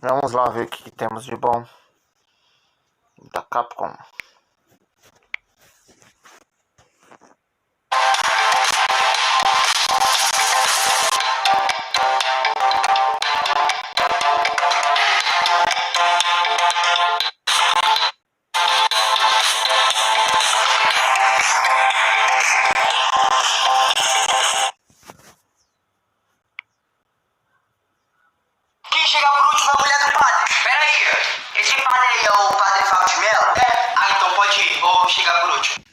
Vamos lá ver o que temos de bom da Capcom. Quem chegar por último é a mulher do padre. Peraí, esse padre aí é o padre Fábio de Mello? É? Ah, então pode ir, vou chegar por último.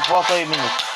Volta aí, minuto.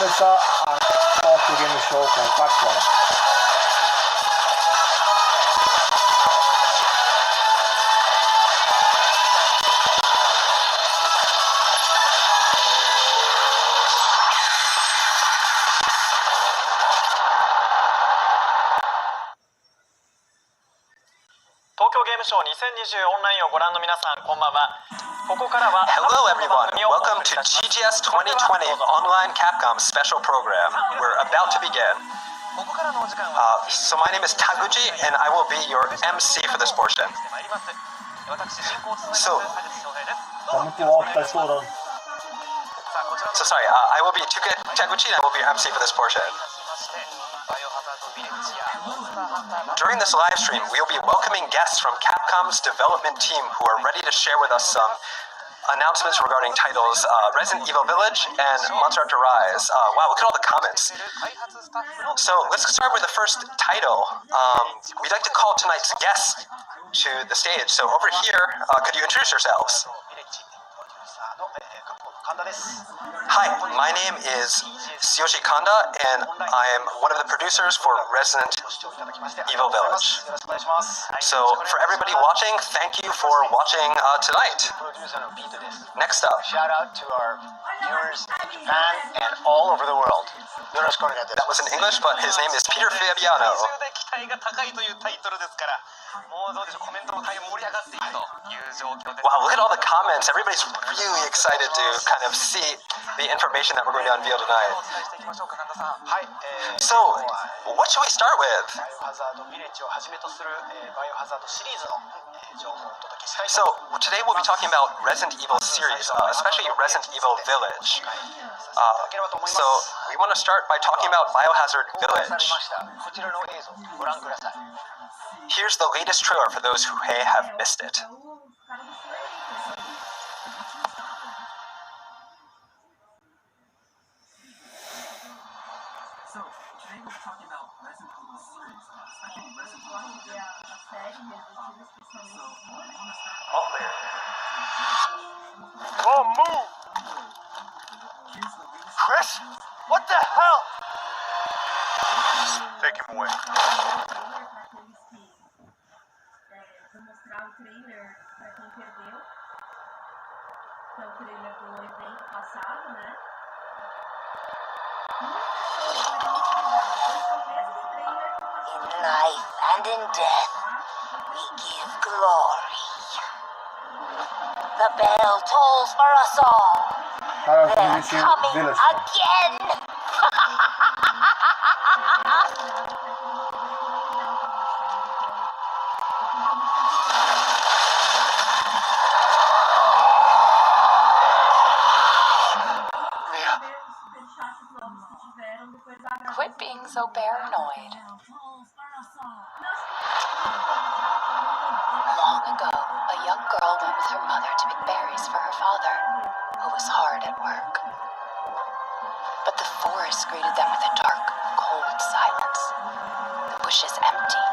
começar a Tokyo Game Show com o Capcom. Tokyo Game Show 2020オンラインをご覧の皆さん、こんばんは。ここからは Hello everyone, welcome to TGS 2020 Online Capcom Special Program. We're about to begin. ここからのお時間は So my name is Taguchi and I will be your MC for this portion. 私、進行を務めます So- 田口翔平です。 Tá muito alto, tá estourando. さあ、こちら So sorry, I will be Taguchi and I will be your MC for this portion. バイオハザードビレッジやモンスターハンターなど During this live stream, we will be welcoming guests from Capcom's development team who are ready to share with us some announcements regarding titles Resident Evil Village and Monster Hunter Rise. Wow, look at all the comments. 開発スタッフの So let's start with the first title. We'd like to call tonight's guest to the stage. So over here, could you introduce yourselves? ビレッジプロデューサーの加藤神田です。 Hi, my name is Tsuyoshi Kanda, and I am one of the producers for Resident ご視聴いただきましてあり Evil がとうございます。 Village. よろしくお願いします。 So for everybody watching, thank you for watching tonight. プロデューサーのピートです。 Next up, Shout out to our viewers in Japan and all over the world. よろしくお願いいたし that ます。 was in English, but his name is Peter Fabiano. 世界中で期待が高いというタイトルですから、もうどうでしょう、コメントも大変盛り上がっているという状況です。 Wow, look at all the comments. Everybody's really excited to kind of see the information that we're going to unveil お tonight. 伝えしていきましょうか、神田さん。はい、So, what should we start with? バイオハザードビレッジをはじめとする、バイオハザードシリーズの、情報をお届けしたいと So, today we'll be talking about Resident Evil series, especially Resident Evil Village. いければと思います。 So, we want to start by talking about Biohazard 公開され Village. ましたこちらの映像ご覧ください。 Here's the latest trailer for those who may have missed it. So, today we're talking about Resident Evil series, especially Resident Evil Village. So, we want to start All clear. Oh, move! here's the latest Chris? What the hell? Take him away. Vou mostrar o trailer para quem perdeu. Que é o trailer do evento passado, né? Muitas coisas vai mostrar. Esse é o mesmo trailer do passado. In life and in death, we give glory. The bell tolls for us all. Cara, They're Resident Evil coming Village. again. Quit being so paranoid. Long ago, a young girl went with her mother to pick berries for her father, who was hard at work. But the forest greeted them with a dark, cold silence. The bushes empty.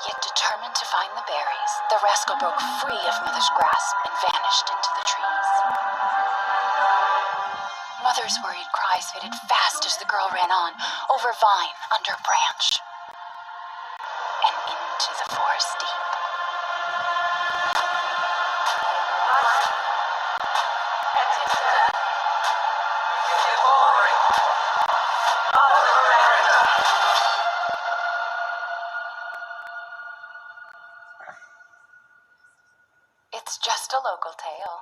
Yet determined to find the berries, the rascal broke free of Mother's grasp and vanished into the trees. Mother's worried cries faded fast as the girl ran on, over vine, under branch, and into the forest deep. It's just a local tale.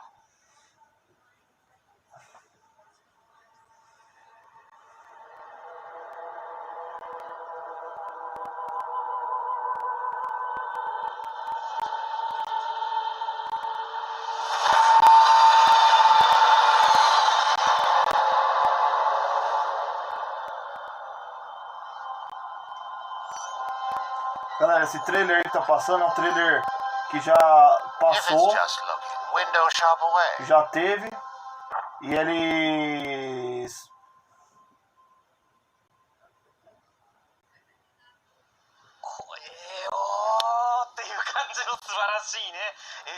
Galera, esse trailer aí que tá passando é um trailer que já If passou, it's just looking, window shop away. já teve. E eles. 感じの素晴らしいね。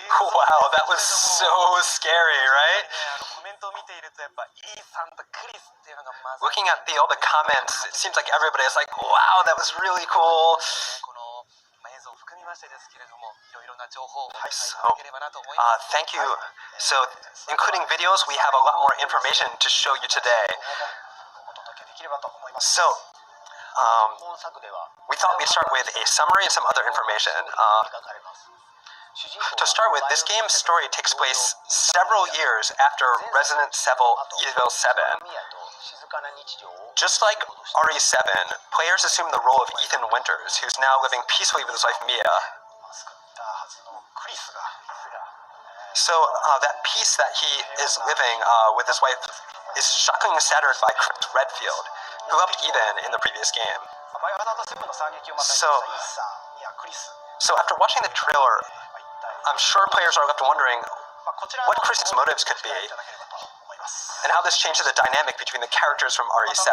Wow, that was so scary, right? コメントを見ているとやっぱイーサンとクリスっていうのがまず Looking at all the comments, it seems like everybody is like, wow, that was really cool. この映像を含みましてですけれども、いろいろな情報をお伝えいただければなと思います。 Thank you. So, including videos, we have a lot more information to show you today. お届けできればと思います。 So, 本作では we thought we'd start with a summary and some other information. 描かれます。 To start with, this game's story takes place several years after Resident Evil 7. Just like RE7, players assume the role of Ethan Winters, who's now living peacefully with his wife Mia. So that peace that he is living with his wife is shockingly shattered by Chris Redfield, who helped Ethan in the previous game. So after watching the trailer, I'm sure players are left wondering what Chris's motives could be, and how this changes the dynamic between the characters from RE7.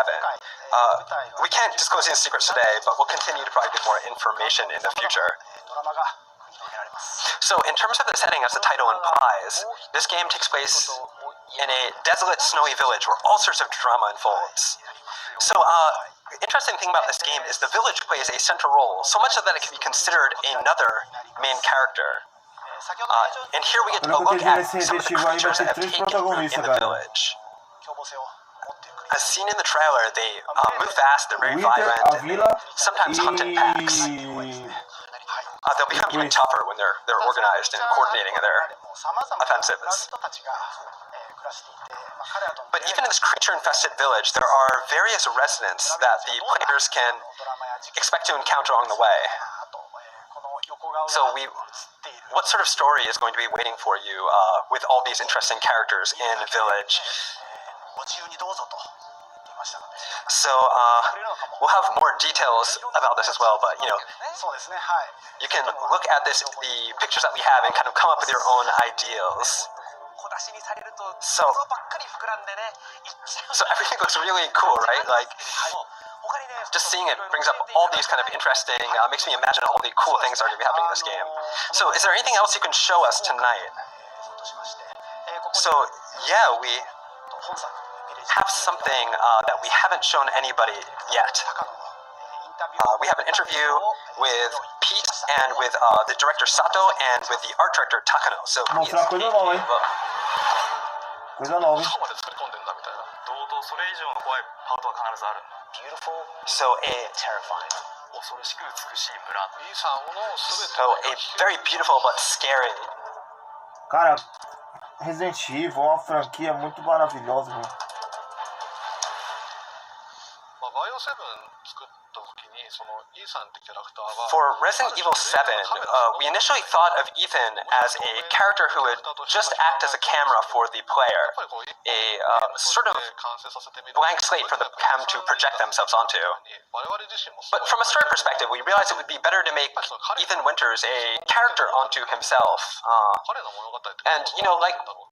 We can't disclose any secrets today, but we'll continue to provide more information in the future. So in terms of the setting, as the title implies, this game takes place in a desolate, snowy village where all sorts of drama unfolds. So interesting thing about this game is the village plays a central role, so much so that it can be considered another main character. And here we get a look at some of the creatures that have taken root in the village. As seen in the trailer, they move fast, they're very violent, sometimes hunt in packs. They'll become even tougher when they're organized and coordinating their offensives. But even in this creature-infested village, there are various residents that the players can expect to encounter along the way. So what sort of story is going to be waiting for you with all these interesting characters in Village? So we'll have more details about this as well, but you can look at the pictures that we have and kind of come up with your own ideals. So everything looks really cool, right? Like, just seeing it brings up all these kind of interesting, makes me imagine all the cool things that are going to be happening in this game. So is there anything else you can show us tonight? So yeah, we have something that we haven't shown anybody yet. We have an interview with Pete and with the director Sato and with the art director Takano. So please, beautiful, so terrifying. So a very beautiful but scary. Cara, Resident Evil é uma franquia muito maravilhosa, mano. For Resident Evil 7, we initially thought of Ethan as a character who would just act as a camera for the player, a sort of blank slate for the cam to project themselves onto. But from a story perspective, we realized it would be better to make Ethan Winters a character onto himself. And,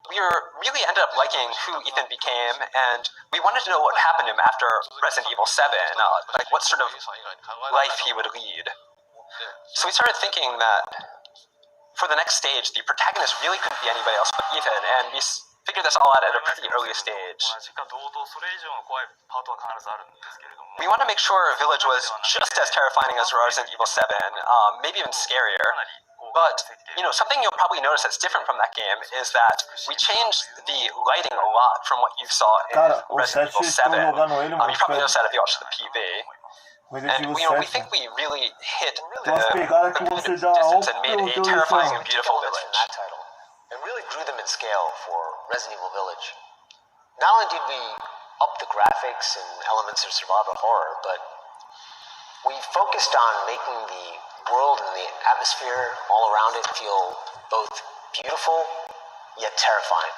we really ended up liking who Ethan became, and we wanted to know what happened to him after Resident Evil 7, what sort of life he would lead. So we started thinking that for the next stage, the protagonist really couldn't be anybody else but Ethan, and we figured this all out at a pretty early stage. We want to make sure Village was just as terrifying as Resident Evil 7, maybe even scarier. But, something you'll probably notice that's different from that game is that we changed the lighting a lot from what you saw in Resident Evil 7. You probably noticed that if you watched the PV. And we think we really hit the distance and made a terrifying and beautiful village. And really grew them in scale for Resident Evil Village. Not only did we up the graphics and elements of survival horror, but we focused on making the world and the atmosphere all around it feel both beautiful yet terrifying.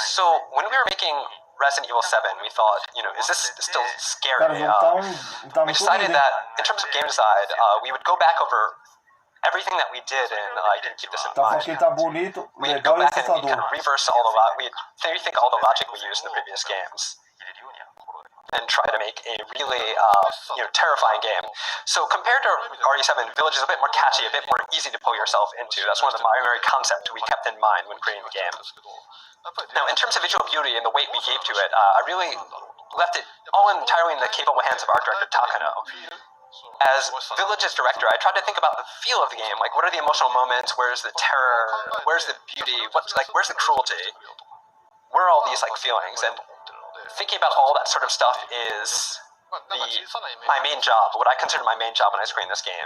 So when we were making Resident Evil 7, we thought, is this still scary? We decided that in terms of game design, we would go back over everything that we did and keep this in mind. We'd go back and we'd kind of reverse all the we rethink all the logic we used in the previous games. and try to make a really terrifying game. So compared to RE7, Village is a bit more catchy, a bit more easy to pull yourself into. That's one of the primary concepts we kept in mind when creating the game. Now, in terms of visual beauty and the weight we gave to it, I really left it all entirely in the capable hands of art director Takano. As Village's director, I tried to think about the feel of the game. Like, what are the emotional moments? Where's the terror? Where's the beauty? Where's the cruelty? Where are all these feelings? And thinking about all that sort of stuff is my main job, what I consider my main job when I was creating this game.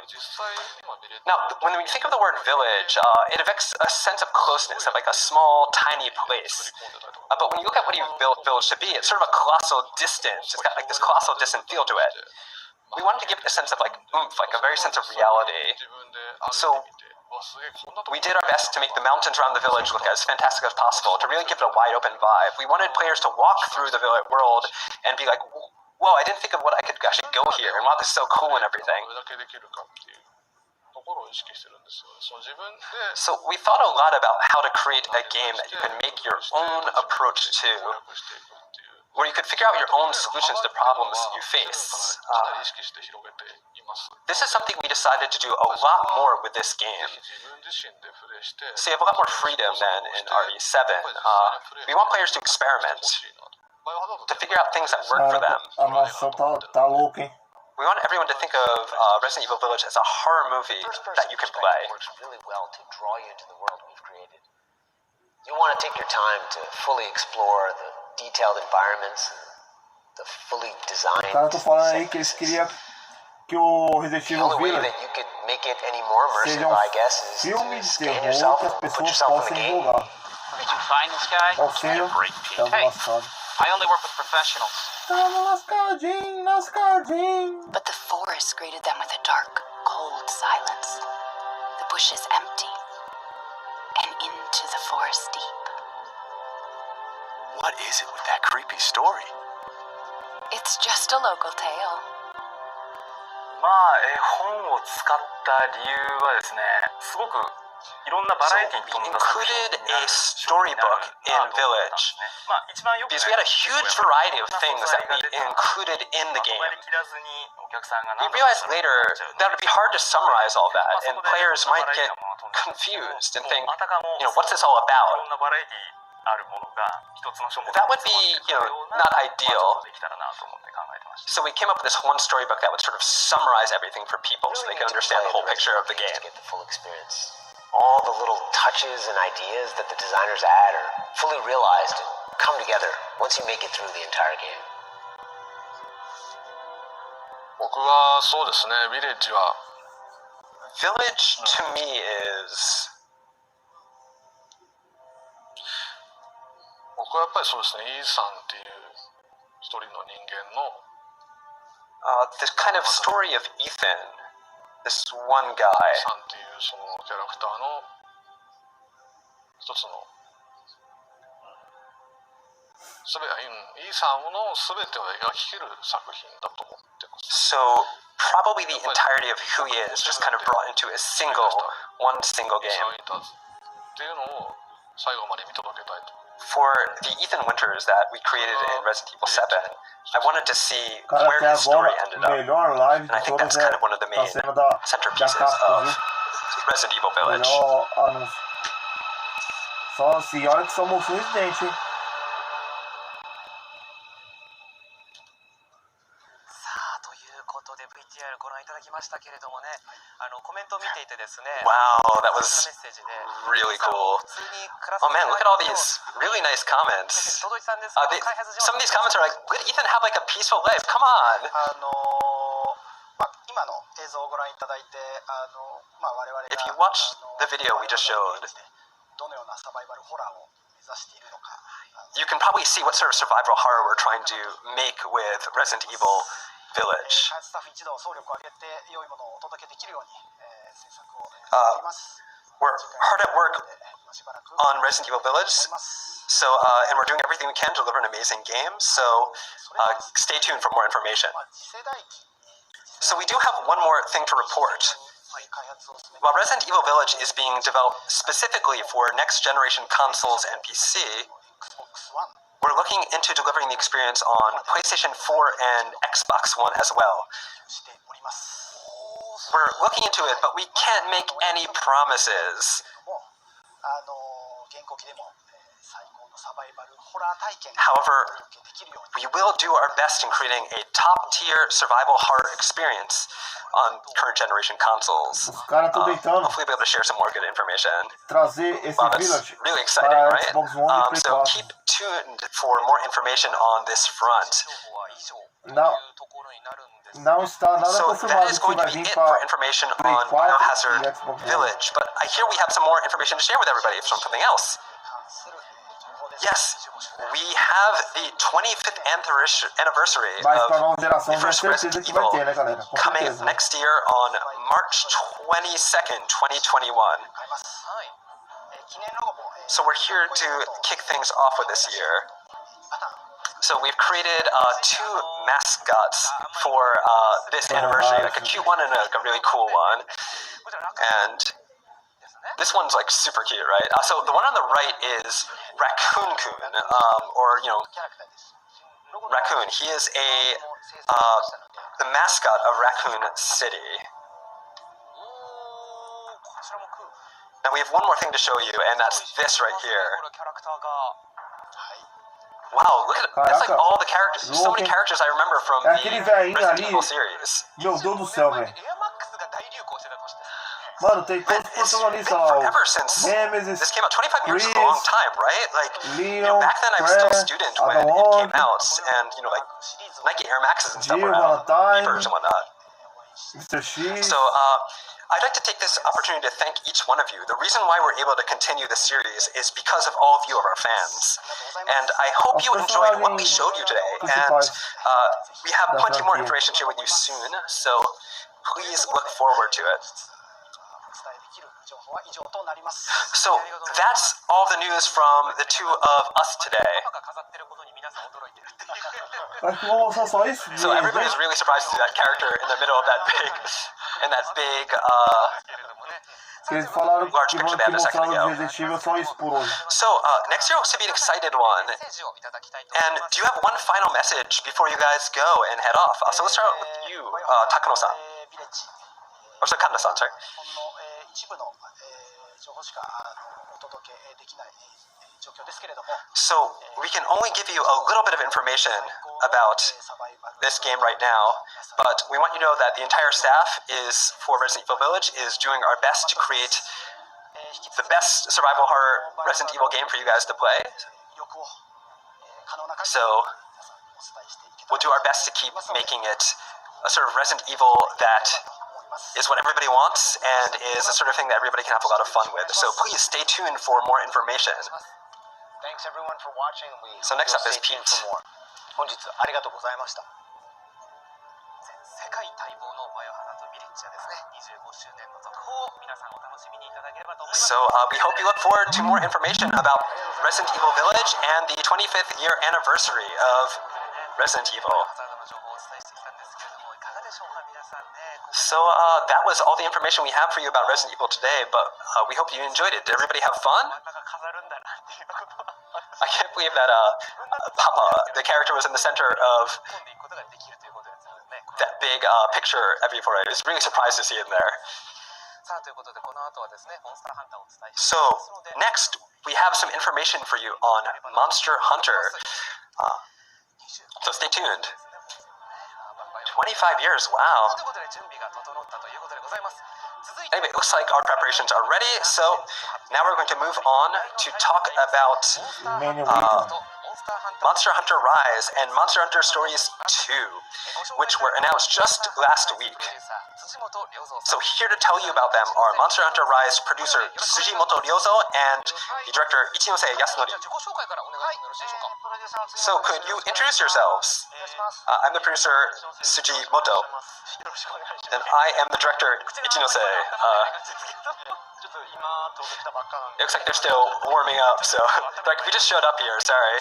Now, when we think of the word village, it evokes a sense of closeness, of like a small, tiny place. But when you look at what you built Village to be, it's sort of a colossal distance. It's got like this colossal distant feel to it. We wanted to give it a sense of like oomph, like a very sense of reality. So we did our best to make the mountains around the village look as fantastic as possible, to really give it a wide open vibe. We wanted players to walk through the world and be like, whoa, I didn't think of what I could actually go here, and wow, this is so cool and everything. So we thought a lot about how to create a game that you can make your own approach to, where you could figure out your own solutions to problems you face. This is something we decided to do a lot more with this game. So you have a lot more freedom than in RE7. We want players to experiment, to figure out things that work for them. Tá louco, hein? We want everyone to think of Resident Evil Village as a horror movie that you can play. Works really well to draw you into the world we've created. You want to take your time to fully explore the detailed environments, the fully designed. Cara, tô falando aí que eles queriam que o Resident The Evil only way Village that you could make it any more immersive, seja I guess, is filme to de scan terror yourself que as and put pessoas yourself in possam the game. jogar. Did you find this guy? Ou seja, Break tamo lascado. I only work with professionals. Tamo lascadinho, lascadinho. But the forest greeted them with a dark, cold silence. The bushes empty, and into the forest deep. What is it with that creepy story? It's just a local tale. まあ、絵本を使った理由はですね、すごくいろんなバラエティに富んだ作品になる included a storybook in Village まあ、一番よく because we had a huge variety of things that we included in the まと game. まりきらずにお客さんが We 何だ realized later that it would be hard to summarize all that, and players might get ま confused and think, あたかも what's this all い about? ろんなバラエティあるものが一つの書物に That would be, 詰まってるような not まあ ideal. ちょっとできたらなと思って考えてました。 So we came up with this one storybook that would sort of summarize everything for people so they can understand the whole picture of the game. To get the full experience. All the little touches and ideas that the designers add are fully realized and come together once you make it through the entire game. 僕はそうですね、ヴィレッジは Village to me is 僕はやっぱりそうですね、イーさんっていう一人の人間の this kind of story of Ethan, this one guy. さんっていうそのキャラクターの一つのイーさんの全てを描き切る作品だと思ってます。 So probably the entirety of who he is just kind of brought into a one single イーさ game. んいたっていうのを最後まで見届けたいと。 For the Ethan Winters that we created in Resident Evil 7, I wanted to see Cara, where até his story agora, ended o up. melhor live And I de think todas that's kind of one of the tá main sendo da centerpieces Capcom, of viu? Resident Evil Village. Melhor anúncio. Só assim, olha que somos Resident, hein? さあということで VTR ご覧いただきましたけれどもね、コメントを見ていてですね、 Wow, that メ was ッセージで really cool. 普通にクラス Oh man, look at all these really nice comments. 届いてたんです They, 開発上 some of these comments are like, let Ethan have like a peaceful life. Come on. 今の映像をご覧いただいて我々が If you watch the video we just showed, どのようなサバイバルホラーを目指しているのか you can probably see what sort of survival horror we're trying to make with Resident Evil Village. 開発スタッフ一同総力を挙げて良いものをお届けできるように制作をしています We're hard at work しばらく on Resident Evil Village, so and we're doing everything we can to deliver an amazing game. So stay tuned for more information. 次世代機 So we do have one more thing to report. 開発を進め While Resident Evil Village is being developed specifically for next generation consoles and PC, Xbox One we're looking into delivering the experience on PlayStation 4 and Xbox One as well. しております。 We're looking into it, but we can't make any promises. も現行機でも最高のサバイバルホラー体験 However, をお届けできるように we will do our best in creating a top-tier survival horror experience on current generation consoles. Os caras estão tentando Hopefully, we'll be able to share some more good information. trazer esse Wow, that's Village really exciting, para right? Xbox One e Play So 4. keep tuned for more information on this front. 情報は以上とい Não, うところになるんです。 não está nada So that confirmado is se going to vai be vir it for para information Play on 4 e Biohazard Xbox One. Village. But I hear we have some more information to share with everybody from something else. 関する情報です。 Yes, we have the 25th anniversary Mas para a of nova geração, the tenho first certeza Resident que vai Evil ter, né, galera? Com coming certeza. next year on March 22nd, 2021. 買います。はい。記念ロゴも So we're here to kick things off with this year. パターン So we've created two mascots for this anniversary, like a cute one and a really cool one. こちら楽 And this one's like super cute, right? So the one on the right is Raccoon Kun, or キャラクターです。 Raccoon. He is the mascot of Raccoon City. おーこちらもく Now we have one more thing to show you, and that's this right こ here. れキャラクターが Wow, look at it. That's like Caraca. all the characters. So many Louco. characters I remember from É aquele velhinho the Resident ali. Evil series. Meu Deus do céu, エ velho. アマックスが大流行してた年です Mano, tem Man, todos os it's been protagonistas lá. forever O since Nemesis, this came out. 25 years is a long Chris, time, right? Like, Leon, back then I was still a Claire, student when it Adalon, came out, and like Nike Air Maxes and stuff Jill, were out, Valentine. Beavers and whatnot. Mr. X. So I'd like to take this opportunity to thank each one of you. The reason why we're able to continue this series is because of all of you, our fans. And I hope you enjoyed what we showed you today. And we have plenty more information to share with you soon, so please look forward to it. お伝えできる情報は以上となります。 So that's all the news from the two of us today. パパが飾ってることに皆さん驚いてるっていう Acho que vou mostrar só isso. So everybody's really surprised to see that character in the middle of that big, けれどもね Que eles falaram Large que vão picture que they had a second mostraram ago. no Resident Evil só isso por hoje. So next year should be an excited one. メッセージをいただきたいと思い And ます do you have one final message before you guys go and head off? So let's start with you, Takano-san. ビレッジ Or so Kanda-san, sorry. ほんの一部の情報しかお届けできない状況ですけれども、 So we can only give you a little bit of information about サバイバル this game right now, but we want you to know that the entire staff is for Resident Evil Village is doing our best to create the best survival horror Resident Evil game for you guys to play. 欲を可能な限り So 皆さんにお伝えしていけた we'll do our best to keep making it a sort of Resident Evil that と思います。 is what everybody wants and is the sort of thing that everybody can have a lot of fun with. So please stay tuned for more information. Thanks everyone for watching. We So next will up is stay tuned Pete. for more. 本日ありがとうございました。世界待望のバイオハザードビレッジはですね25周年の続報を皆さんお楽しみにいただければと思います So we hope you look forward to more information about Resident Evil Village and the 25th year anniversary of Resident Evil. ハザードの情報をお伝えしてきたんですけれどもいかがでしょうか皆さんね So that was all the information we have for you about Resident Evil today, but we hope you enjoyed it. Did everybody have fun? 真ん中飾るんだなっていうことは I can't believe that Papa, the character, was in the center of 突っ込んでいくことができるということですのでね that big picture of you for it. I was really surprised to see him there. さあということでこの後はですねモンスターハンターをお伝えし So ますので next, we have some information for you on Monster Hunter. So stay tuned. 25 years, wow. ということで準備が整ったということでございます続いて Anyway, it looks like our preparations are ready, so now we're going to move on to talk about Many weekend. モンスターハンター Monster Hunter Rise and Monster Hunter Stories 2, which were announced just last week. プロデューサー辻本良三 So here to tell you about them are Monster Hunter Rise producer Tsujimoto Ryozo and the director Ichinose Yasunori. 自己紹介からお願いしてもよろしいでしょうか プロデューサーの So could you introduce yourselves? お願いします。 I'm the producer Tsujimoto, よろしくお願いし and I am the director Ichinose. ちょっと今登場したばっかなんで It looks like they're still warming up, so like we just showed up here. Sorry.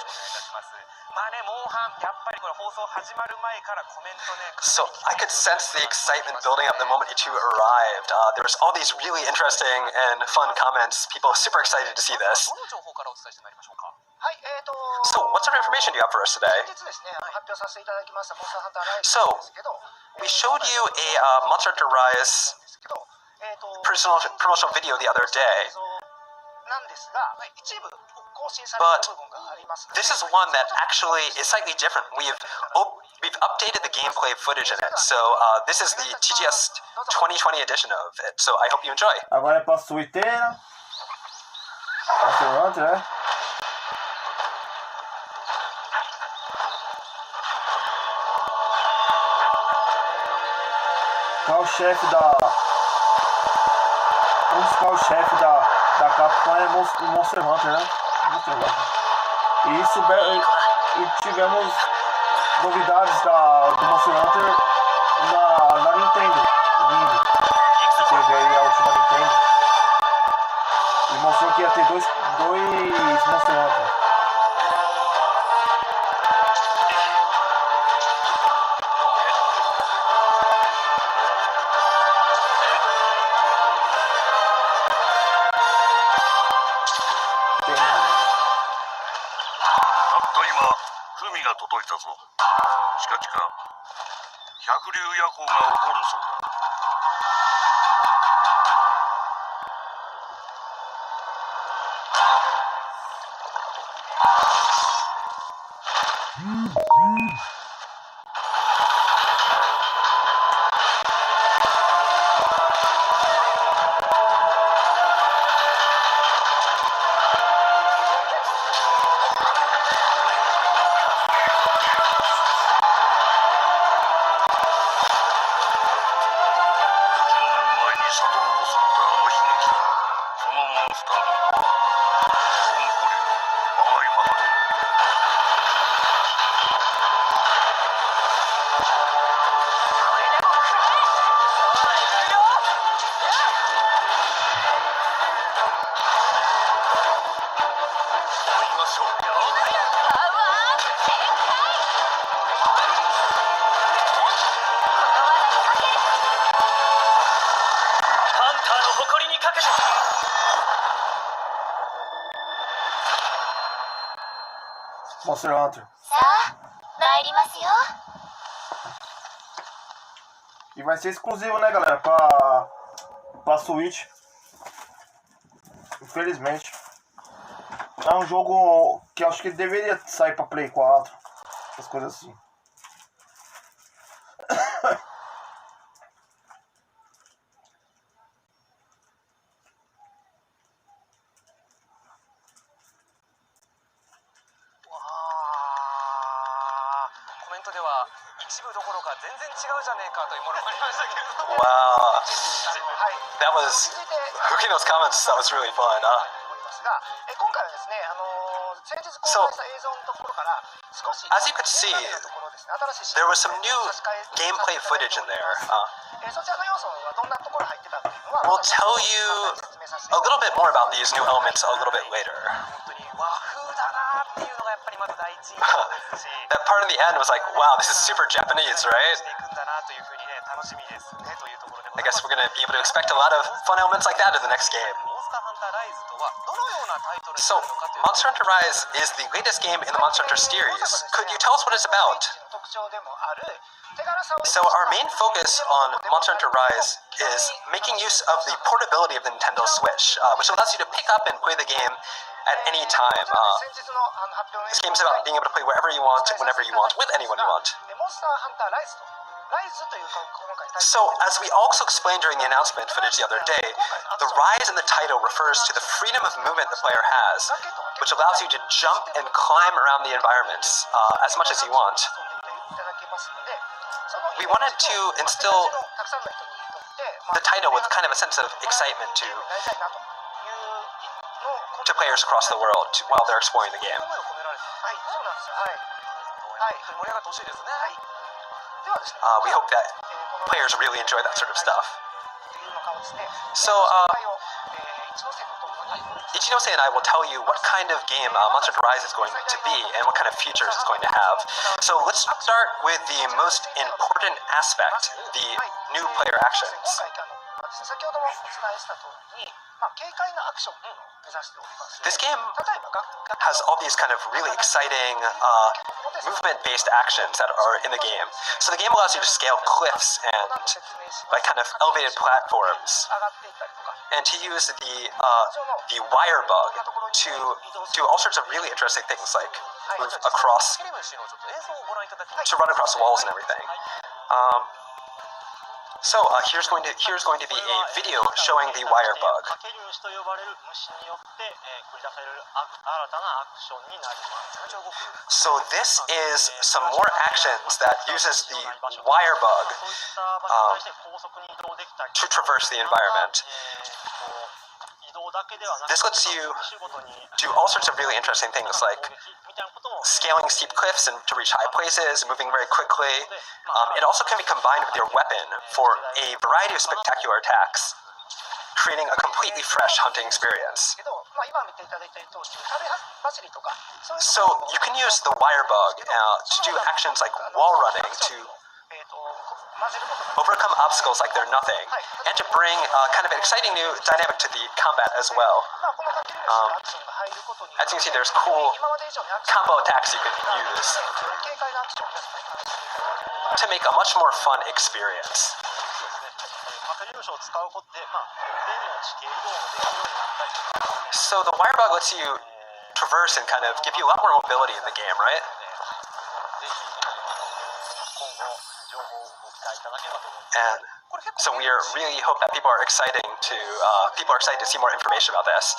まあね、モンハン、やっぱりこれ放送始まる前からコメントね、 So I could sense the excitement building up the moment you two arrived. There was all these really interesting and fun comments. People super excited to see this. どの情報からお伝えしてまいりましょうかはい、So, what sort of information do you have for us today? 先日ですね、発表させていただきましたモンスターハンターライズ So, なんですけど、 We showed you a Monster Hunter Rise ですけど、promotional video the other day. なんですが、一部更新され But た部分がありますので、 this is one that actually is slightly different. We've updated the gameplay footage in it. So this is the TGS 2020 edition of it. So I hope you enjoy. Agora é pra suiteira. Monster Hunter, né? Carro-chefe da. Um dos carro-chefes da Capcom é Monster Hunter, né? Monster Hunter. E tivemos novidades do Monster Hunter na Nintendo. Você teve aí a última Nintendo. E mostrou que ia ter dois Monster Hunter. Tem 文が届いたぞ。近々百竜夜行が起こるそうだ。Monster Hunter. さあ、参りますよ。 E vai ser exclusivo, né, galera? Pra Switch. Infelizmente. É um jogo que eu acho que deveria sair pra Play 4. Essas coisas assim. Wow. That was looking at those comments. That was really fun. が、今回はですね、先日公開した映像のところから少し As you could see, ところですね、新しい there was some new gameplay footage in there. そちらの要素はどんなところ入ってたっていうのは We'll tell you a little bit more about these new elements a little bit later. 本当に和風だなっていうのがやっぱりまず第一印象ですし That part in the end was like, wow, this is super Japanese, right? していくんだなというふうにね、楽しみですねというところでご I ざいま guess す。 we're gonna be able to expect a lot of fun elements like that in the next game. モンスターハンターライズとはどのようなタイトルに So, なるのかという Monster Hunter Rise is the latest game in the Monster Hunter series. Could you tell us what it's about? 特徴でもある手軽さを So, our main focus on Monster Hunter Rise is making use of the portability of the Nintendo Switch, which allows you to pick up and play the game at any time. 先日の発表の This game is about being able to play wherever you want, whenever you want, with anyone you want. モンスターハンターライズとライズという今回タイトル So, as we also explained during the announcement footage the other day, the rise in the title refers to the freedom of movement the player has, which allows you to jump and climb around the environments as much as you want. いただけますので、その We wanted to instill たくさんの人にとって、 the title with kind of a sense of excitement なりたいなというのを to players across the world while they're exploring the game. 思いを込められて、はい、そうなんですよ。はい。はい。盛り上がってほしいですね。はい。ではですね、 We hope that この players really enjoy that sort of stuff. というのかをですね、 So, 紹介を一ノ瀬とともに Ichinose and I will tell you what kind of game Monster Hunter Rise is going to be and what kind of features it's going to have. So let's start with the most important aspect, the new player 今 actions. 回先ほどもお伝えした通りに、軽快なアクションを目指しております。 This game 例えば has all these kind of really exciting movement-based actions that are in the game. So the game allows you to scale cliffs and like kind of elevated platforms, 上がっていったりとか and to use the wire bug to do all sorts of really interesting things like move across, テレビのちょっと映像をご覧いただきます。 to run across walls and everything. So here's going to be a video showing the wire bug. かけ虫と呼ばれる虫によって繰り出される新たなアクションになります。 So this is some more actions that uses the wire bug そういった場所に対して高速に移動できたり to traverse the environment. 移動だけではなく This lets you 種ごとに do all sorts of really interesting things like 攻撃みたいなことも scaling steep cliffs and to reach high places, moving very quickly. It also can be combined with your weapon for a variety of spectacular attacks, creating a completely fresh hunting experience. けど、今見ていただいた通り壁走りとかそういう So you can use the wire bug to do actions like wall running, to 混ぜることが overcome obstacles like they're nothing, and to bring kind of an exciting new dynamic to the combat as well. このかける虫のアクションが入ることに As you can see, there's cool 今まで以上にアクション combo attacks you can use 軽快なアクションを楽しんでいただける to make a much more fun experience. かける虫を使うことで便利な地形移動もできるようになったりとか So the wire bug lets you traverse and kind of give you a lot more mobility in the game, right? ぜひ今後情報をご期待いただければと思います。 And so we really hope that people are excited to see more information about this.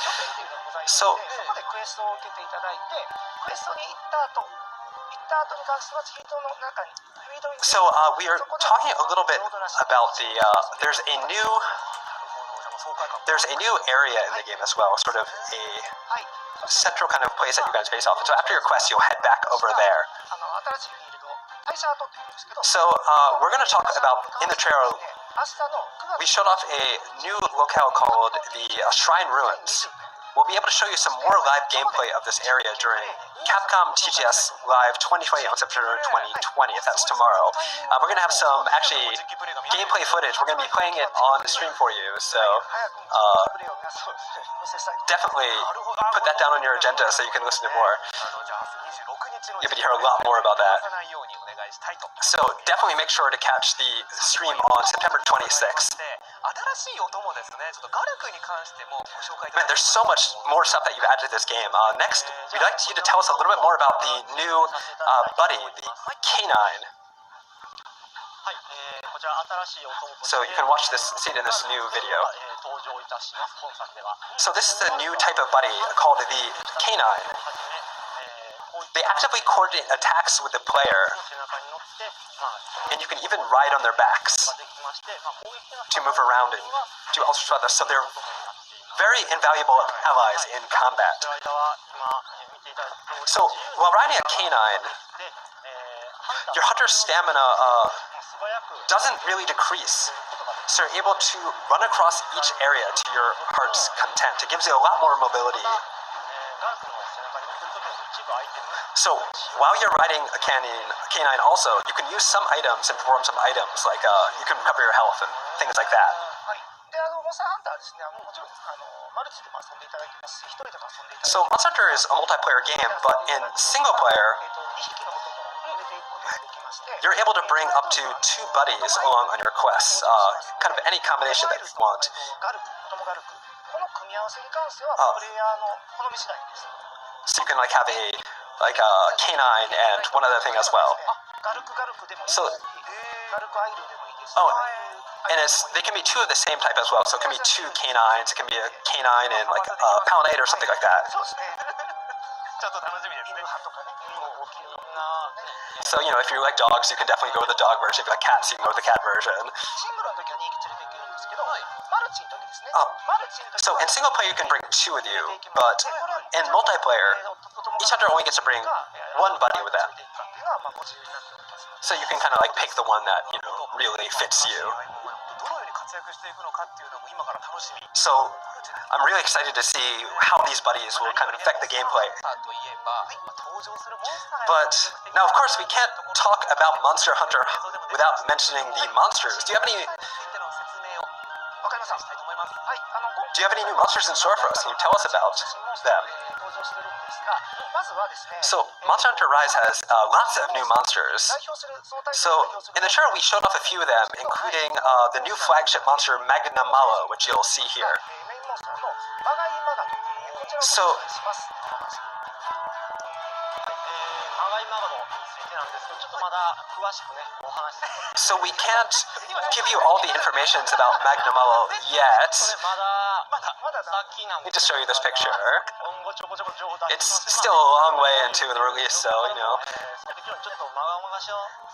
そこでクエストを受けていただいてクエストに行った後に関してはヒートの中にフィードに So we are talking a little bit about there's a new area in the game as well, sort of a central kind of place that you guys base off. So after your quest, you'll head back over there. 新しいフィールド大社跡っていうんですけど So we're going to talk about in the trailer. 明日の9 We 月 showed off a new locale called the Shrine Ruins. We'll be able to show you some more live gameplay of this area during Capcom TGS Live 2020 on September 2020, if that's tomorrow. We're going to have some actually gameplay footage. We're going to be playing it on the stream for you, so プレイを皆さんお見せしたいと definitely put that down on your agenda so you can listen to more. じゃあ明日26日の You'll be hear a lot more about that. さないようにお願いしたいと So definitely make sure to catch the stream on September 26th. 新しい音もですね、ちょっとガルクに関してもご紹介いた Man, だき there's so much more stuff that you've added to this game. Next, we'd like you to tell us a little bit more about the new buddy, the K9. はい、こちら新しい音も So you can watch this, see it in this new video. 登場いたします本作では So this is a new type of buddy called the K9. はじめ、こういった They actively coordinate attacks with the player, 背中に乗って、and you can even ride on their backs できまして、攻撃的な to move around and do all sorts of other. So they're very invaluable allies in combat. こちらは今、見ていただいて So while riding a K9, で、 your hunter's stamina 素早く doesn't really decrease. So you're able to run across each area to your heart's content. It gives you a lot more mobility. ガルクの背中に乗ってる時の一部アイテム So while you're riding a K9 also, you can use some items and perform some items like you can recover your health and things like that. はいでモンスターハンターですねもちろんマルチでも遊んでいただきますし一人でも遊んでいただきます So Monster Hunter is a multiplayer game, but in single player, 2匹のことも出ていくことができまして you're able to bring up to 2 buddies along on your quests, kind of any combination that you want. ガルク子供ガルクこの組み合わせに関してはプレイヤーの好み次第です So you can like have a K9 and one other thing as well. ガルクでもいいし So ガルクアイルでもいいです oh, and they can be 2 of the same type as well. So it can be 2 K9s. It can be a K9 and like a Palinade or something like that. そうですねちょっと楽しみですね。犬派とかね大きいの So if you like dogs, you can definitely go with the dog version. If you like cats, you can go with the cat version. シングルの時は2匹連れていけるんですけどマルチの時ですね Oh. マルチの時 So in single player, you can bring 2 with you, but in multiplayer, each hunter only gets to bring 1 buddy with them. っていうのはご自由になっております So you can kind of like pick the one that really fits you. どのように活躍していくのかっていうのも今から楽しみ。 So I'm really excited to see how these buddies will kind of affect the gameplay. といえば、登場するモンスター But now, of course, we can't talk about Monster Hunter without mentioning the monsters. Do you have any? わかりましたはい今 Do you have any new monsters in store for us? Can you tell us about them? 登場してるんですが、まずはですね、 So, Monster Hunter Rise has lots of new monsters. 代表するそのタイプ So, を代表する in the trailer, we showed off a few of them, including the new flagship monster Magnamalo, which you'll see here. メインモンスターのマガイマガとこちらを So- お伝えします。マガイマガについてなんですけど、ちょっとまだ詳しくね、お話しする So, we can't give you all the information about Magnamalo yet. まだ先なん Let me です just show you this picture. 今後ちょこちょこ情報出 It's して still a long way into the release, so, その時のちょっとまがまがしさ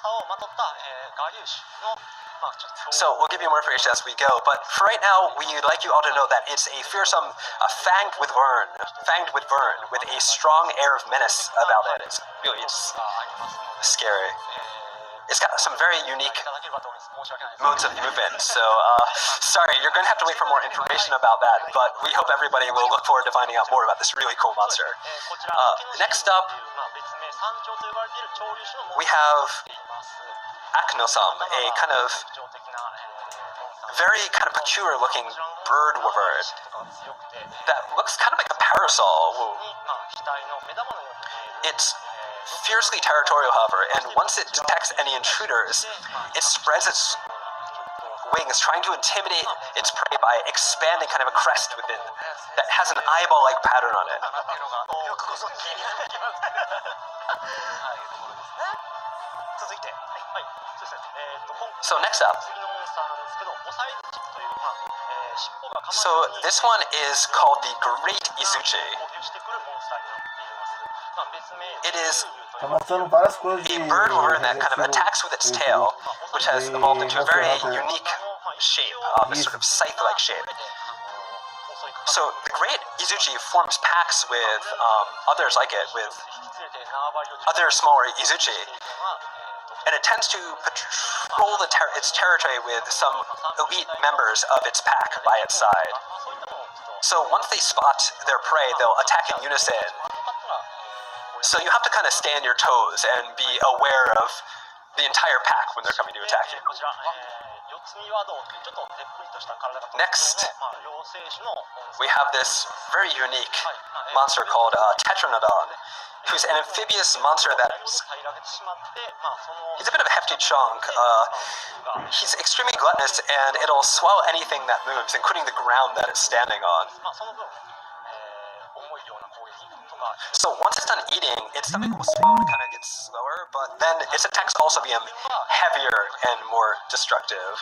をまとった我流種のちょっと So, we'll give you more information as we go, but for right now, we'd like you all to know that it's a fearsome, fanged with vern, with a strong air of menace about it. It's really just ありますので、 scary. It's got some very unique いただければと思います。申し訳ないです。 modes of movement. So, sorry, you're going to have to wait for more information about that, but we hope everybody will look forward to finding out more about this really cool monster. こちら Next up, 別名山頂と呼ばれている潮流種のモン we スター have と言います。 Acnosum, a kind of 特徴的なモンスター very kind of peculiar looking bird wizard 意識とかが強くて、 that looks kind of like a parasol. に額の目玉のように見える It's fiercely territorial, however, and once it detects any intruders, it spreads its wings, trying to intimidate its prey by expanding kind of a crest within that has an eyeball-like pattern on it. っていうのがよくご存知になってきますはいところですね。続いてはいそうですね今 So next up, 次のモンスターなんですけど、オサイズチという尻尾が噛ま so ずに this one is called the Great Izuchi. 攻撃してくるモンスターになっています。別名 It is tá mostrando várias coisas de a bird wyvern that kind of Resident attacks with its Evil. tail, which has evolved into a very Monster Hunter. unique shape, a sort of scythe-like shape. So the Great Izuchi forms packs with others like it, with other smaller Izuchi, and it tends to patrol its territory with some elite members of its pack by its side. So once they spot their prey, they'll attack in unison. So you have to kind of stay on your toes and be aware of the entire pack when they're coming to attack you. こちら、四つ身ワドウというちょっとでっぷりとした体が特徴の Next, 両生種のモンスター we have this very unique monster called Tetranodon, who's an amphibious monster that's 平らげてしまって、その he's a bit of a hefty chunk. He's extremely gluttonous and it'll swallow anything that moves, including the ground that it's standing on. その分、重いような攻撃とか So once it's done eating, its stomach will swell and kind of get slower, but then its attacks also become heavier and more destructive.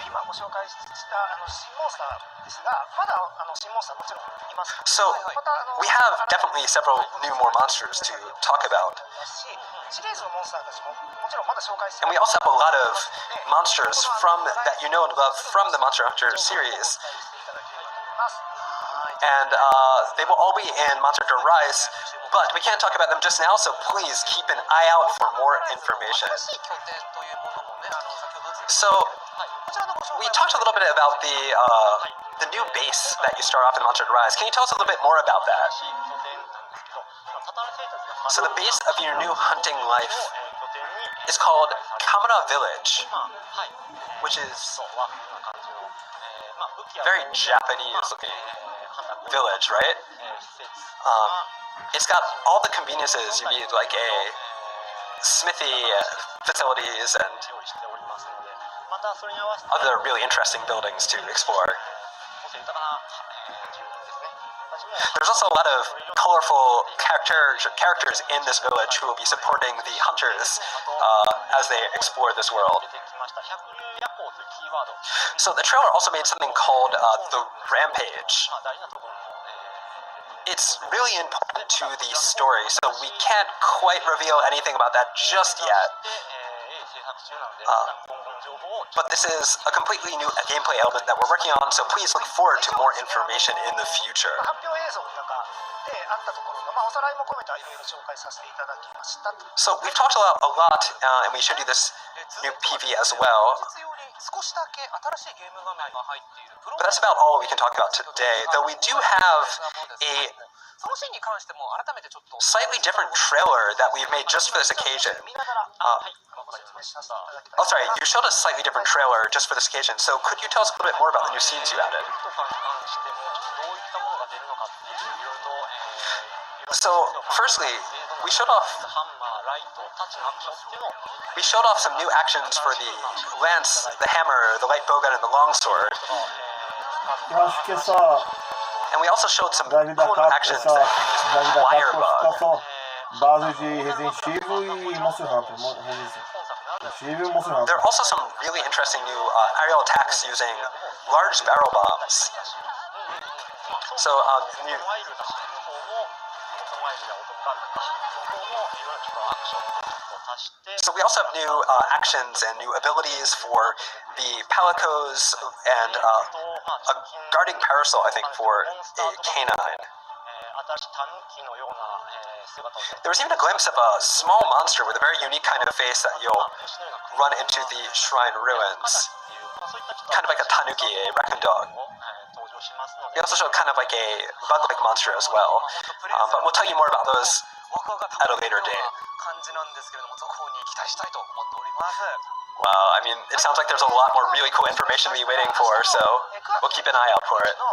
今ご紹介した新モンスターですが、まだ新モンスターもちろんいます。 So また we have definitely several new more monsters to talk about. シリーズのモンスターたちももちろんまだ紹介して And we also have a lot of monsters from that you know and love from the Monster Hunter series. And they will all be in Monster Hunter Rise, but we can't talk about them just now, so please keep an eye out for more information. So we talked a little bit about the new base that you start off in Monster Hunter Rise. Can you tell us a little bit more about that? So the base of your new hunting life is called Kamana Village, which is very Japanese looking village, right? It's got all the conveniences you need, like a smithy facilities and other really interesting buildings to explore. There's also a lot of colorful characters in this village who will be supporting the hunters as they explore this world. So the trailer also made something called the Rampage. It's really important to the story, so we can't quite reveal anything about that just yet. But this is a completely new gameplay element that we're working on, so please look forward to more information in the future. 発表映像の中であったところの、おさらいも込めていろいろ紹介させていただきました。 So we've talked a lot, and we showed you this new PV as well. 実より少しだけ新しいゲーム画面が入っている。 But that's about all we can talk about today, though we do have a そのシーンに関しても改めてちょっと slightly different trailer that we've made just for this occasion. 見ながら、はい、ご説明させていただきたい Oh, sorry, you showed us a slightly different trailer just for this occasion. So could you tell us a little bit more about the new scenes you added? とかに関してもどういったものが出るのかっていういろいろと、So, firstly, we showed off ハンマー、ライト、タッチのアクションっていうのを we showed off some new actions for the lance, the hammer, the light bowgun, and the longsword. eu acho que essa And we also showed some deve da cool Capcom, actions essa that use deve da wire Capcom bug. ficar só base de Resident Evil e Monster Hunter. Resident Evil e Monster There Hunter. are also some really interesting new aerial attacks using large barrel bombs. So, ワイルドなシーンの方もワイルドやオトカルとかの方もいろいろちょっとアクションを足して so we also have new actions and new abilities for the palicos and a guarding parasol, I think, for a canine. 新しいタヌキのような姿を There was even a glimpse of a small monster with a very unique kind of face that you'll run into the shrine ruins. そういったちょっと Kind of like a tanuki, a raccoon dog. 登場しますの We で also showed kind of like a bug-like monster as well. But we'll tell you more about those ワクワクが at a later date. 感じなんですけれども続報に期待したいと思っております Wow, I mean, it sounds like there's a lot more really cool information to be waiting for, so we'll keep an eye out for it. の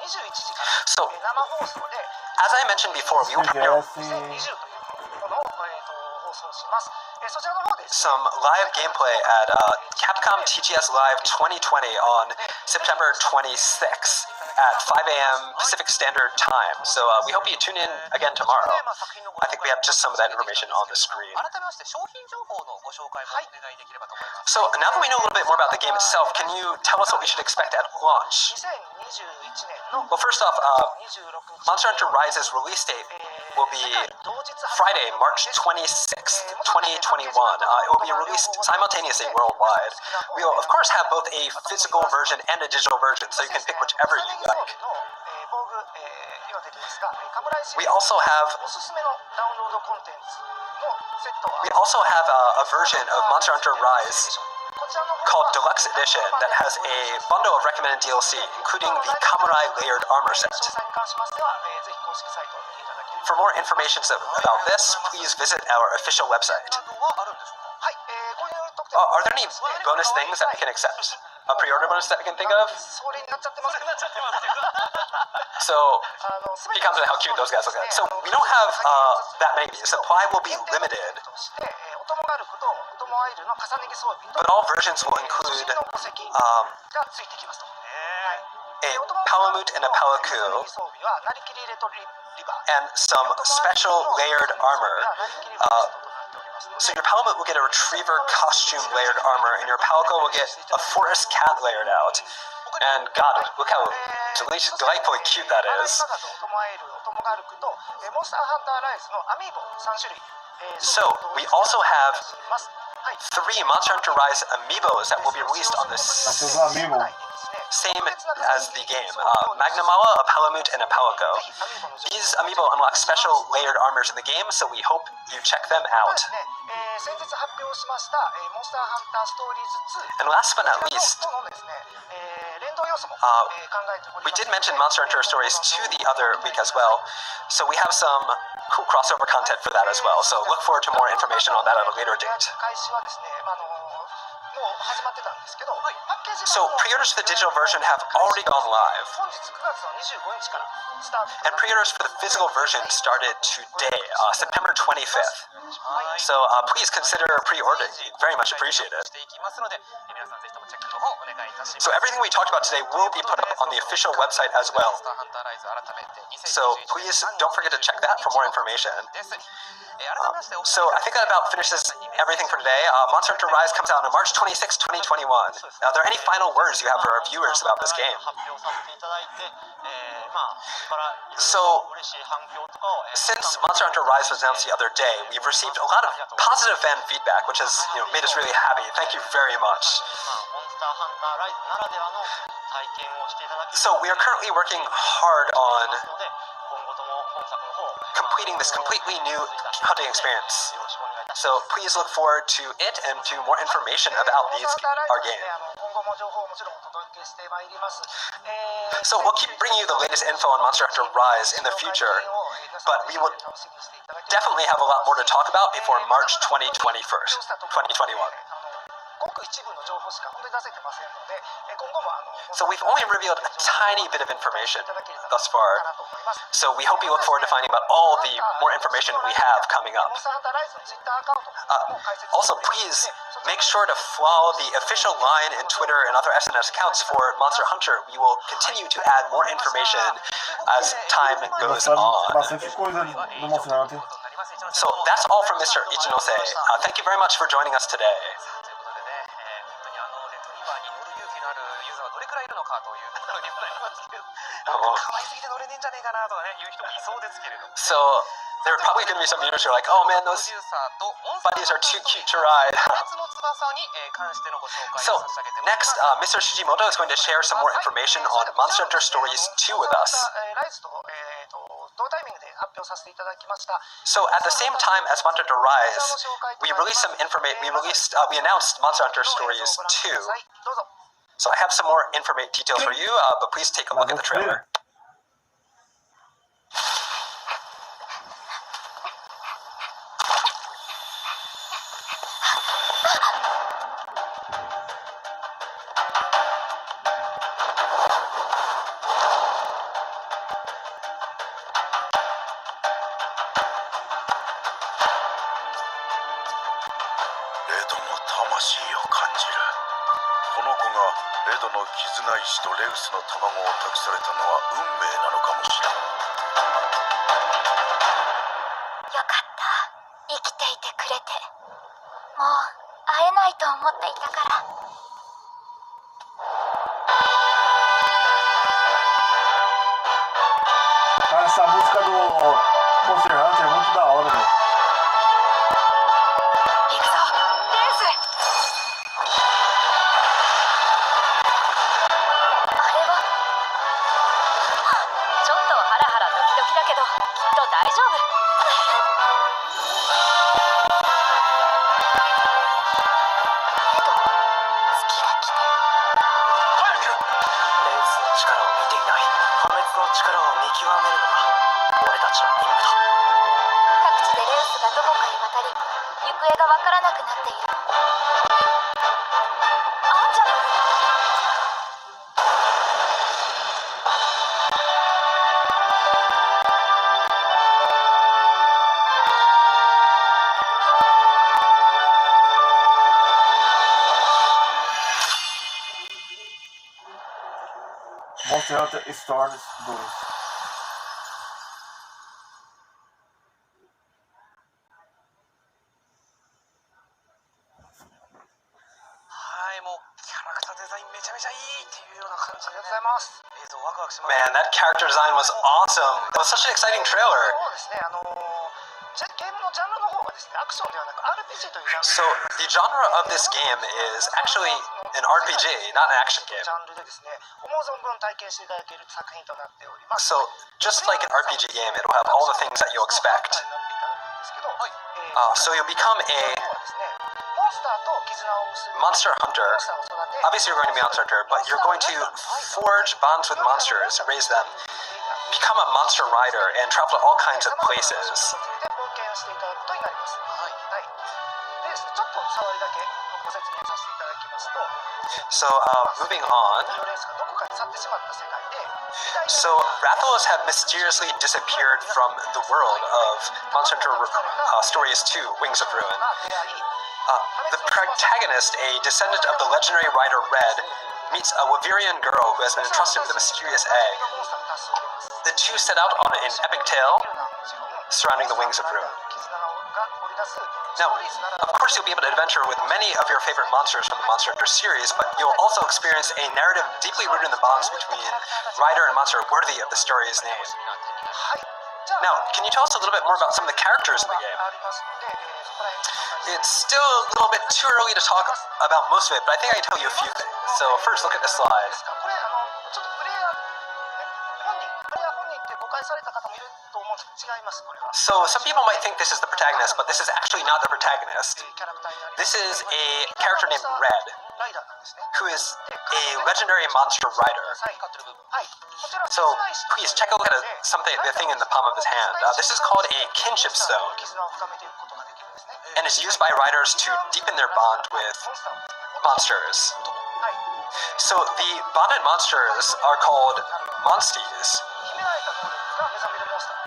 21時から So, 生放送で as I mentioned before, we will premiere 2020というものを放送しますそちらの方で some live gameplay at Capcom TGS Live 2020 on September 26th at 5 a.m. Pacific Standard Time. So we hope you tune in again tomorrow. I think we have just some of that information on the screen. 改めまして商品情報のご紹介もお願いできればと思います So now that we know a little bit more about the game itself, can you tell us what we should expect at launch? 2021年の Well, first off, 26日 Monster Hunter Rise's release date will be Friday, March 26th, 2021. It will be released simultaneously worldwide. We will, of course, have both a physical version and a digital version, so you can pick whichever you like. 防具今出てますがカムライシリ We ーズ also have おすすめのダウンロードコンテンツのセット we also have a version of Monster Hunter Rise こちらの called Deluxe Edition that has a bundle of recommended DLC, including the Kamurai Layered Armor 詳 set. 細に関しましてはぜひ公式サイトを見ていただければ For more information about this, please visit our official website. などはあるんでしょうかはいこういう特典 Are there any bonus things that we can accept? A pre-order bonus that we can think of? それになっちゃってますけど So, be confident how cute those guys look like. So, we don't have that many. Supply will be limited, としてオトモガルクとオトモアイルの重ね着装備と but all versions will 新 include の戸籍 um, がついてきますと a Palamute and a Palaku 重ね着装備はなりきりレトリバー and some special layered armor. So your Palamute will get a retriever costume layered armor, and your Palico will get a forest cat layered out. And God, look how delightfully cute that is. オトモアイル、オトモガルクとモンスターハンターライズのアミーボ3種類 So, we also have ますはい 3 Monster Hunter Rise amiibos that will be released on the Amiibo. same as the game. Magnamala, a Palamute, and a Palico. These amiibo unlock special layered armors in the game, so we hope you check them そうで out. すね先日発表しましたモンスターハンターストーリーズ2 And last but not こちら least, のですね連動要素も考えており we ます did mention Monster Hunter Stories 2 the other week as well, so we have some cool crossover content for that as well. So look forward to more information on that at a later date. 開始はですねもう始まってたんですけどパッケージ So pre-orders for the digital version have already gone live, 本日9月の25日からスタート and pre-orders for the physical version started today, September 25th. So please consider pre-ordering. We'd very much appreciate it. していきますので皆さんぜひともチェックの方お願いいたします So everything we talked about today will be put up on the official website as well. モンスターハンターライズ改めて So please don't forget to check that for more information. です改めましてお So I think that about finishes everything for today. Monster Hunter Rise comes out on March 26, 2021. Are there any final words you have for our viewers about this game? 発表させていただいてまあここからいろいろ So 嬉しい反響とかを since Monster Hunter Rise was announced the other day, we've received a lot of positive fan feedback, which has made us really happy. Thank you very much. モンスターハンターライズならではの体験をしていただき So we are currently working hard on ので今後とも completing this completely new hunting experience. So please look forward to it and to more information about our game. 今後も情報をもちろんお届けしてまいります。 So we'll keep bringing you the latest info on Monster Hunter Rise in the future, but we will definitely have a lot more to talk about before March 2021. ごく一部の情報しか本当に出せてませんので、今後もSo we've only revealed a tiny bit of information thus far. So we hope you look forward to finding about all the more information we have coming up. Also, please make sure to follow the official line and Twitter and other SNS accounts for Monster Hunter. We will continue to add more information as time goes on. Bastante coisa no Monster Hunter. So that's all from Mr. Ichinose. Thank you very much for joining us today. どれくらいいるのかというリプライなんですけど、可愛すぎて乗れねえんじゃねえかなとかねいう人もいそうですけれども。 So there are probably going to be some users who are like, oh man, those buddies are too cute to ride. So next, Mr. Shijimoto is going to share some more information on Monster Hunter Stories 2 with us. So at the same time as Monster Hunter Rise, we released some information. We announced Monster Hunter Stories 2. So I have some more details for you, but please take a look at the trailer. レドの魂を感じる。この子がレドの絆石とレウスの卵を託されたのは運命なのかもしれん。よかった。生きていてくれて。もう会えないと思っていたから。Cara, essa música do Monster Hunter é muito da hora, velho. 行くぞ、レース。あれはちょっとハラハラドキドキだけどきっと大丈夫。けど月が来て。早く！レウスの力を見ていない。破滅の力を見極めるのが俺たちの任務だ。各地でレウスがどこかへ渡り行方がわからなくなっている。アンジャル。Monster Hunter Stories 2. はい、もうキャラクターデザインめちゃめちゃいいっていうような感じでございます。映像ワクワクします。 Man, that character design was awesome. It was such an exciting trailer. そうですね。ゲームのジャンルの方がですね、アクションではなく RPG というジャンル。 So the genre of this game is actually an RPG, not an action game. ジャンルでですね、思う存分体験していただける作品となっております。 So just like an RPG game, it will have all the things that you'll expect. So you'll become a monster hunter. Obviously, you're going to be a monster hunter, but you're going to forge bonds with monsters, raise them, become a monster rider, and travel to all kinds of places. So moving on. So Rathalos have mysteriously disappeared from the world of Monster Hunter Stories 2, Wings of Ruin. The protagonist, a descendant of the legendary rider Red, meets a Wavirian girl who has been entrusted with a mysterious egg. The two set out on an epic tale surrounding the Wings of Ruin. Now, of course, you'll be able to adventure with many of your favorite monsters from the Monster Hunter series, but you'll also experience a narrative deeply rooted in the bonds between rider and monster worthy of the story's name. Now, can you tell us a little bit more about some of the characters in the game? It's still a little bit too early to talk about most of it, but I think I can tell you a few things. So first, look at this slide. 違います、これは。 So some people might think this is the protagonist, but this is actually not the protagonist. キャラクターになります。 This is a character named Red, ライダーなんですね。 who is a legendary monster rider. はい、こちら So please check a look at the thing in the palm of his hand. This is called a kinship stone, 絆を深めていくことができるんですね。 and it's used by riders to deepen their bond with モンスターを monsters. はい。 So the bonded monsters are called monsties. 秘められた能力が目覚めるモンスター。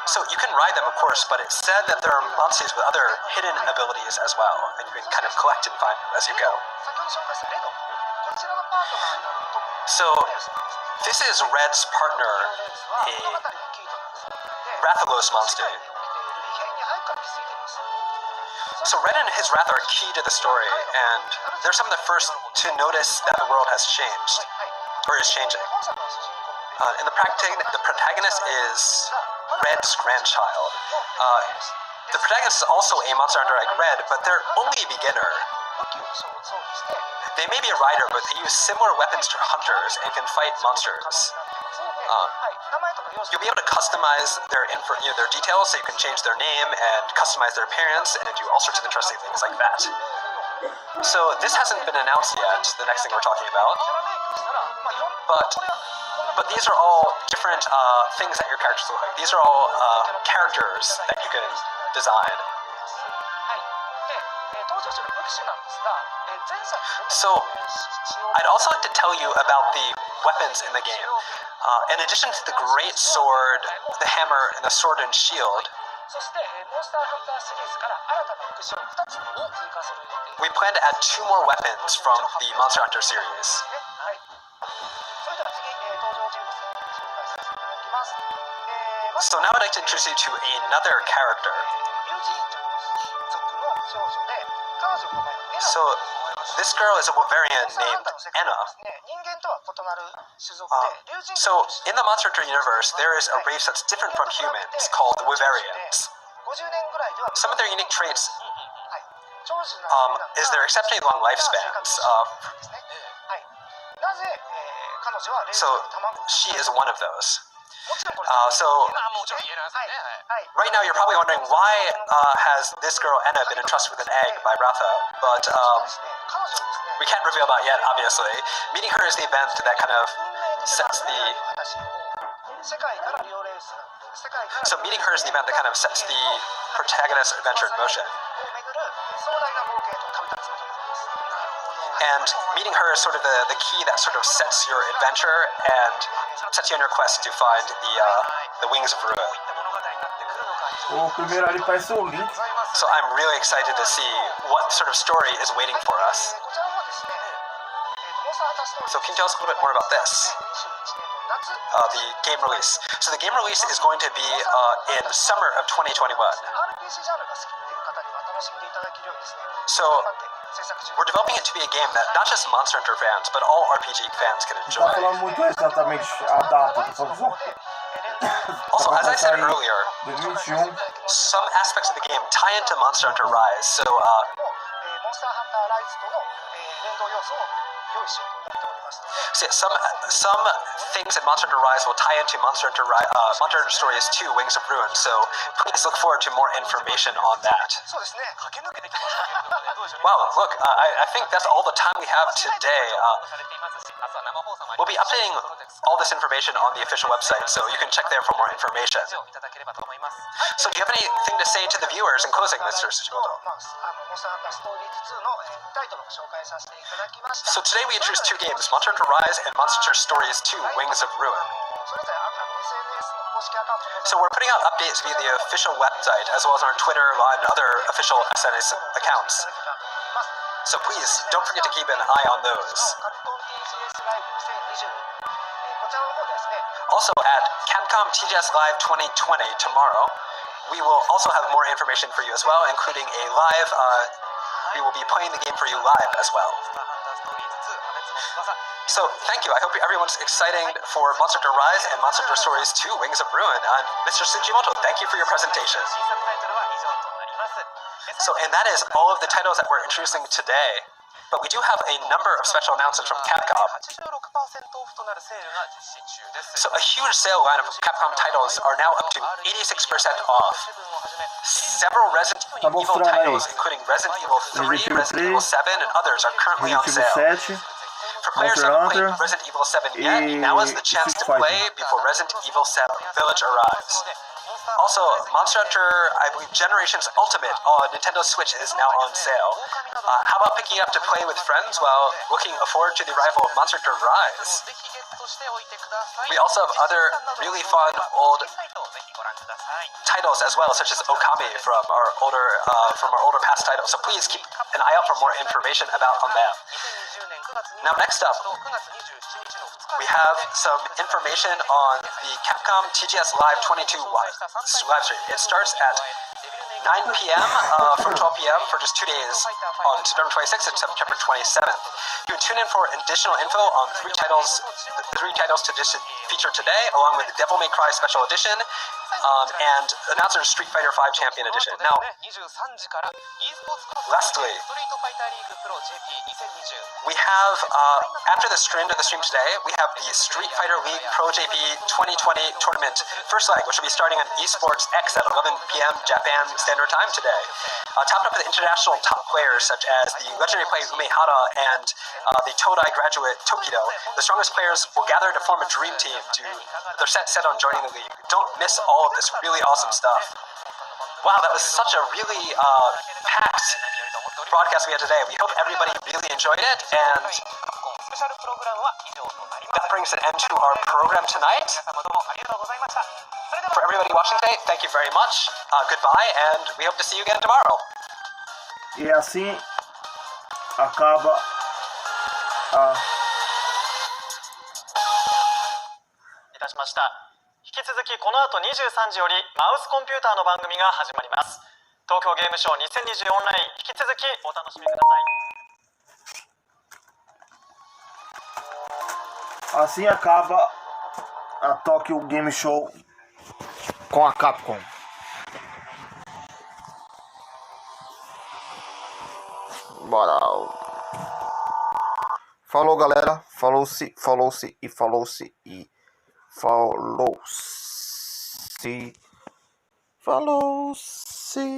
So you can ride them, of course, but it's said that there are monsties with other hidden abilities as well, and you can kind of collect and find them as you go. 先ほど紹介したレド、こちらのパートナーになると、 So this is Red's partner, レースは a 物語のキーとなる存在で、 Rathalos 世 monster. 界で起きている異変に早くから気づいています。 So Red and his wrath are key to the story, and they're some of the first to notice that the world has changed, はい。 or is changing. 本作の主人公 And the protagonist is Red's grandchild. The protagonist is also a monster hunter like Red, but they're only a beginner. 武器を装備して、 They may be a rider, but they use similar weapons to hunters and can fight monsters. はい、名前とか要素 You'll be able to customize their details, so you can change their name and customize their appearance and do all sorts of interesting things like that. So this hasn't been announced yet, the next thing we're talking about. キャラメイクしたら、まあ、いろんな But これは but these are all different things that your characters look like. These are all characters that you can design. はい。で、登場する武器種なんですが、前作で So I'd also like to tell you about the weapons in the game. In addition to the great sword, the hammer, and the sword and shield, そして、モンスターハンターシリーズから新たな武器種を2つ追加する予定 we plan to add 2 more weapons from the Monster Hunter series. はい。それでは次、登場人物を紹介させていただきます。まず So now I'd like to introduce you to another character. 竜神族の少女で、彼女の名前はエナ So this girl is a Bavarian モンスターハン named ターの世界で Anna. はですね、人間とは異なる種族で、竜神族 So として in the Monster Hunter universe, there is a race that's different from humans called the Wivarians. 50年ぐらいでは Some of their unique traits はい、長寿な女が is their exceptionally long lifespans. ですね。はい。なぜ、彼女はレース So の卵を she is one of those. もちろんこれ So まあもちろん言えないですね。はい。 right now you're probably wondering why has this girl Anna been entrusted with an egg by Ratha, but ですね、彼女はですね、 we can't reveal that yet, obviously. Meeting her is the event that kind of 運命的 sets な the 話を世界からリオレース、世界から so meeting her is the event that kind of sets the protagonist's adventure in motion. を巡る壮大な冒険と旅立つことになります。 And meeting her is sort of the key that sort of sets your adventure and sets you on your quest to find the wings of ruin. O primeiro ali parece o Link. So I'm really excited to see what sort of story is waiting for us. こちらはですね、モンスターハンターストーリー So can you tell us a little bit more about this? 2021年の夏、 The game release. So the game release is going to be in summer of 2021. RPG ジャンルが好きっていう方には楽しんでいただけるようにですね、 So 頑張って制作中 we're developing it to be a game that not just Monster Hunter fans, but all RPG fans can Tá enjoy. falando muito exatamente a data, tá falando só Also, as I said earlier, 2021. some aspects of the game tie into Monster Hunter Rise. So もモンスターハンターライズとの、連動要素を用意しようと思っておりますので、 so yeah, some things in Monster Hunter Rise will tie into Monster Hunter Monster Hunter Stories 2 Wings of Ruin. So please look forward to more information on that. そうですね、駆け抜けてきましたけれどもね、どうでしょうね。 Wow, look, I think that's all the time we have today. されていますし、明日は生放送もあり We'll ます be updating all this information on the official website, so you can check there for more information. いただければと思います。 So do you have anything to say to the viewers in closing, Mr. モ Tsuchimoto? ンスターハンターストーリーズ2の、タイトルを紹介させていただきました。 So today we introduced 2 games, Monster Hunter Rise and Monster Hunter Stories 2 Wings of Ruin. それぞれSNS の公式アカウントも So we're putting out updates via the official website as well as on our Twitter and other official SNS accounts. いただけたらと思います。 So please don't forget to keep an eye on those. カプコン TGS ライブ2020、こちらの方でですね、 Also at Capcom TGS Live 2020 tomorrow, we will also have more information for you as well, including a live, we will be playing the game for you live as well. モンスターハンターストーリーズ2、破滅の翼。 So thank you. I hope everyone's excited for Monster Hunter Rise and Monster Hunter Stories 2 Wings of Ruin. Mr. Tsuchimoto, thank you for your presentation. 新作タイトルは以上となります。 So, and that is all of the titles that we're introducing today. but we do have a number of special announcements from Capcom. 86%オフとなるセールが実施中です。 So a huge sale line of Capcom titles are now up to 86% off. Several Resident Evil titles, including Resident Evil 3, Resident Evil 7, and others, are currently on Resident Evil sale. 7, For players who haven't played Resident Evil 7 yet, now is the chance to play before Resident Evil 7 Village arrives. Also, Monster Hunter, I believe Generations Ultimate on Nintendo Switch is now on sale. How about picking up to play with friends while looking forward to the arrival of Monster Hunter Rise? We also have other really fun old titles as well, such as Okami from our older past titles. So please keep an eye out for more information about on them. Now next up, we have some information on the Capcom TGS Live 22 live stream. It starts at 9 p.m. From 12 p.m. for just 2 days on September 26th and September 27th. You can tune in for additional info on the three titles to feature today, along with the Devil May Cry Special Edition and Announcer's Street Fighter V Champion Edition. Now, lastly, we have, after the end of the stream today, we have the Street Fighter League Pro JP 2020 tournament first leg, which will be starting on Esports X at 11 p.m. Japan Standard Time today. Topped up with international top players such as the legendary player Umehara and the Todai graduate Tokyo. The strongest players will gather to form a dream team. They're set on joining the league. Don't miss all of this really awesome stuff. Wow, that was such a really packed broadcast we had today. We hope everybody really enjoyed it, and that brings an end to our program tonight. For everybody watching today, thank you very much. Goodbye, and we hope to see you again tomorrow. E assim acaba a いたしました。引き続きこの後23時よりマウスコンピューターの番組が始まります。東京ゲームショー2020オンライン、引き続きお楽しみください。 Assim acaba a Tokyo Game Show com a Capcom. Bora. Falou, galera. Falou-se e falou-se e falou-se. Falou-se.